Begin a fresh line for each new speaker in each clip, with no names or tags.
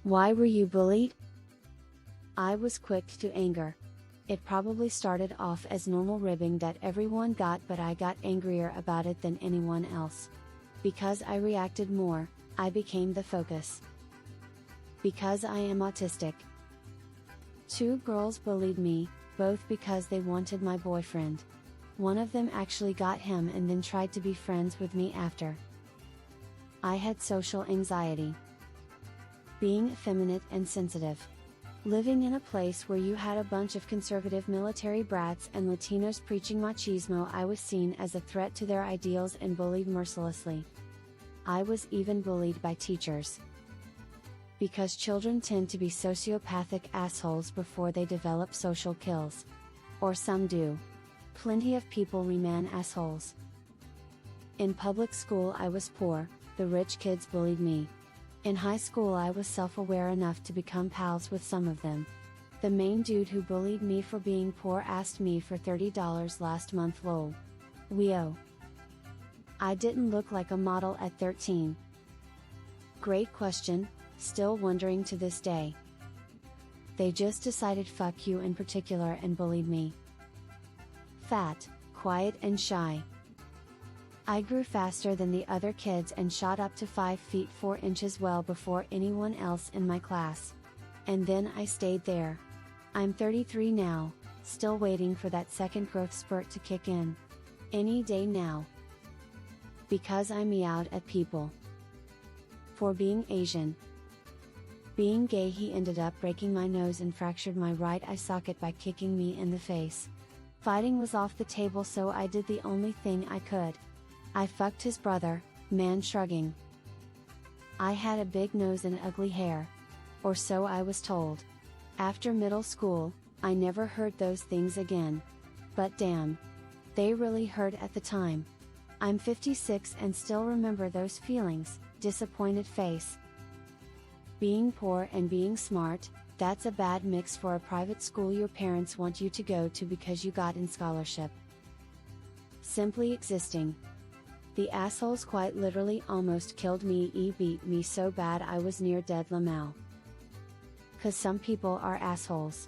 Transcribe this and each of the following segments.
Why were you bullied? I was quick to anger. It probably started off as normal ribbing that everyone got, but I got angrier about it than anyone else. Because I reacted more, I became the focus. Because I am autistic. 2 girls bullied me, both because they wanted my boyfriend. One of them actually got him and then tried to be friends with me after. I had social anxiety. Being effeminate and sensitive. Living in a place where you had a bunch of conservative military brats and Latinos preaching machismo, I was seen as a threat to their ideals and bullied mercilessly. I was even bullied by teachers. Because children tend to be sociopathic assholes before they develop social skills. Or some do. Plenty of people remain assholes. In public school I was poor, the rich kids bullied me. In high school I was self-aware enough to become pals with some of them. The main dude who bullied me for being poor asked me for $30 last month, lol. Weo. I didn't look like a model at 13. Great question, still wondering to this day. They just decided fuck you in particular and bullied me. Fat, quiet and shy. I grew faster than the other kids and shot up to 5 feet 4 inches well before anyone else in my class. And then I stayed there. I'm 33 now, still waiting for that second growth spurt to kick in. Any day now. Because I meowed at people. For being Asian. Being gay, he ended up breaking my nose and fractured my right eye socket by kicking me in the face. Fighting was off the table, so I did the only thing I could. I fucked his brother, man shrugging. I had a big nose and ugly hair. Or so I was told. After middle school, I never heard those things again. But damn. They really hurt at the time. I'm 56 and still remember those feelings, disappointed face. Being poor and being smart, that's a bad mix for a private school your parents want you to go to because you got in scholarship. Simply existing. The assholes quite literally almost killed me. He beat me so bad I was near dead. Lamau. Cause some people are assholes.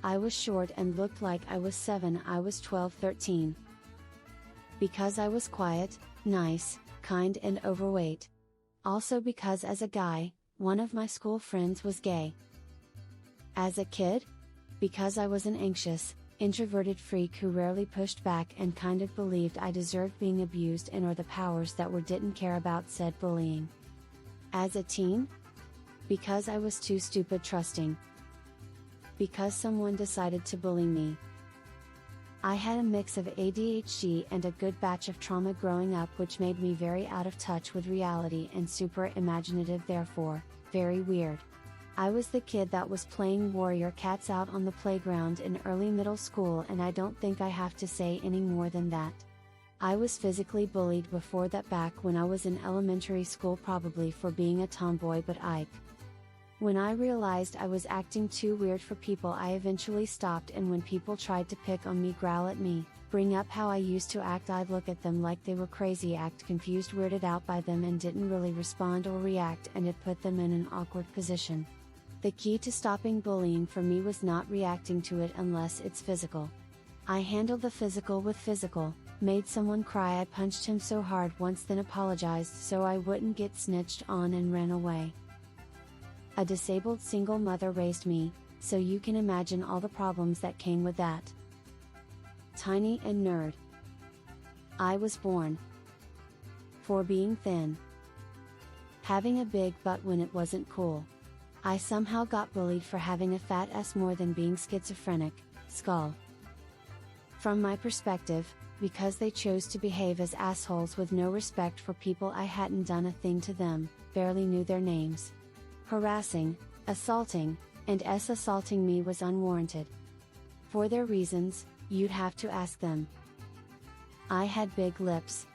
I was short and looked like I was 7. I was 12, 13. Because I was quiet, nice, kind and overweight. Also because as a guy, one of my school friends was gay. As a kid? Because I was an anxious, introverted freak who rarely pushed back and kind of believed I deserved being abused and or the powers that were didn't care about said bullying. As a teen? Because I was too stupid trusting. Because someone decided to bully me. I had a mix of ADHD and a good batch of trauma growing up, which made me very out of touch with reality and super imaginative, therefore, very weird. I was the kid that was playing warrior cats out on the playground in early middle school, and I don't think I have to say any more than that. I was physically bullied before that back when I was in elementary school, probably for being a tomboy, but when I realized I was acting too weird for people, I eventually stopped, and when people tried to pick on me, growl at me, bring up how I used to act, I'd look at them like they were crazy, act confused, weirded out by them, and didn't really respond or react, and it put them in an awkward position. The key to stopping bullying for me was not reacting to it unless it's physical. I handled the physical with physical, made someone cry, I punched him so hard once, then apologized so I wouldn't get snitched on, and ran away. A disabled single mother raised me, so you can imagine all the problems that came with that. Tiny and nerd. I was born for being thin. Having a big butt when it wasn't cool. I somehow got bullied for having a fat ass more than being schizophrenic, skull. From my perspective, because they chose to behave as assholes with no respect for people I hadn't done a thing to them, barely knew their names. Harassing, assaulting, and assaulting me was unwarranted. For their reasons, you'd have to ask them. I had big lips.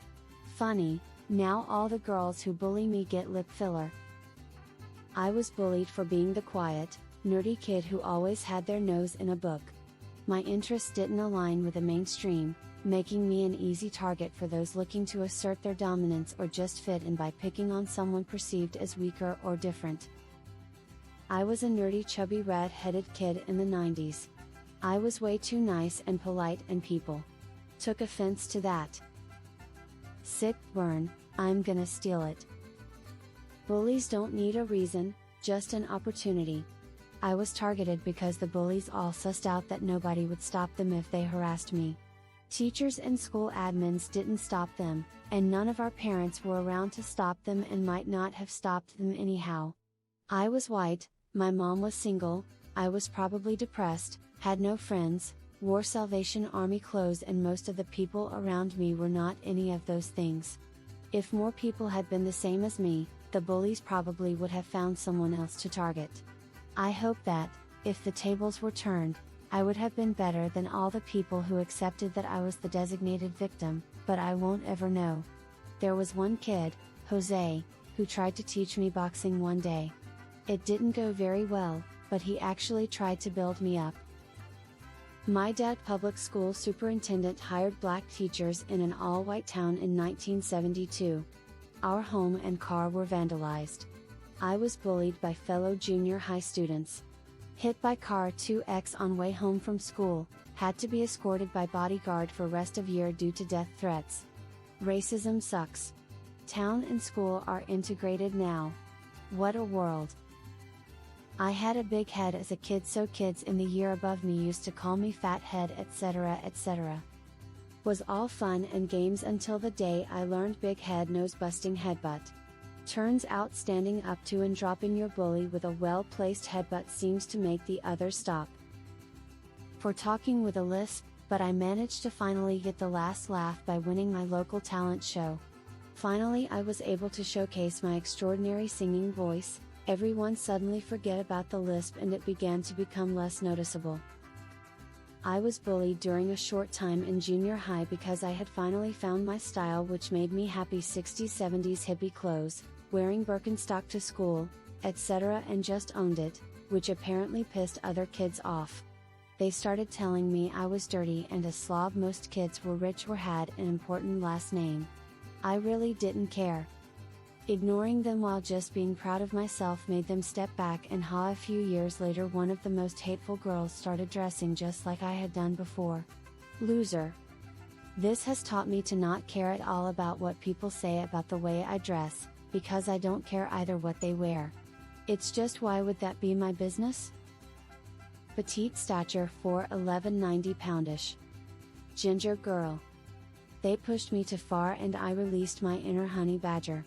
Funny, now all the girls who bully me get lip filler. I was bullied for being the quiet, nerdy kid who always had their nose in a book. My interests didn't align with the mainstream, making me an easy target for those looking to assert their dominance or just fit in by picking on someone perceived as weaker or different. I was a nerdy chubby red-headed kid in the 90s. I was way too nice and polite and people took offense to that. Sick burn, I'm gonna steal it. Bullies don't need a reason, just an opportunity. I was targeted because the bullies all sussed out that nobody would stop them if they harassed me. Teachers and school admins didn't stop them, and none of our parents were around to stop them and might not have stopped them anyhow. I was white, my mom was single, I was probably depressed, had no friends, wore Salvation Army clothes, and most of the people around me were not any of those things. If more people had been the same as me, the bullies probably would have found someone else to target. I hope that, if the tables were turned, I would have been better than all the people who accepted that I was the designated victim, but I won't ever know. There was one kid, Jose, who tried to teach me boxing one day. It didn't go very well, but he actually tried to build me up. My dad, public school superintendent, hired black teachers in an all-white town in 1972. Our home and car were vandalized. I was bullied by fellow junior high students. Hit by car 2x on way home from school, had to be escorted by bodyguard for rest of year due to death threats. Racism sucks. Town and school are integrated now. What a world. I had a big head as a kid, so kids in the year above me used to call me fat head, etc., etc. Was all fun and games until the day I learned big head nose busting headbutt. Turns out standing up to and dropping your bully with a well-placed headbutt seems to make the others stop. For talking with a lisp, but I managed to finally get the last laugh by winning my local talent show. Finally I was able to showcase my extraordinary singing voice. Everyone suddenly forget about the lisp and it began to become less noticeable. I was bullied during a short time in junior high because I had finally found my style, which made me happy: 60s 70s hippie clothes, wearing Birkenstock to school, etc., and just owned it, which apparently pissed other kids off. They started telling me I was dirty and a slob. Most kids were rich or had an important last name. I really didn't care. Ignoring them while just being proud of myself made them step back, and a few years later one of the most hateful girls started dressing just like I had done before. Loser. This has taught me to not care at all about what people say about the way I dress, because I don't care either what they wear. It's just, why would that be my business? Petite stature, 4'11", 90 poundish. Ginger girl. They pushed me too far and I released my inner honey badger.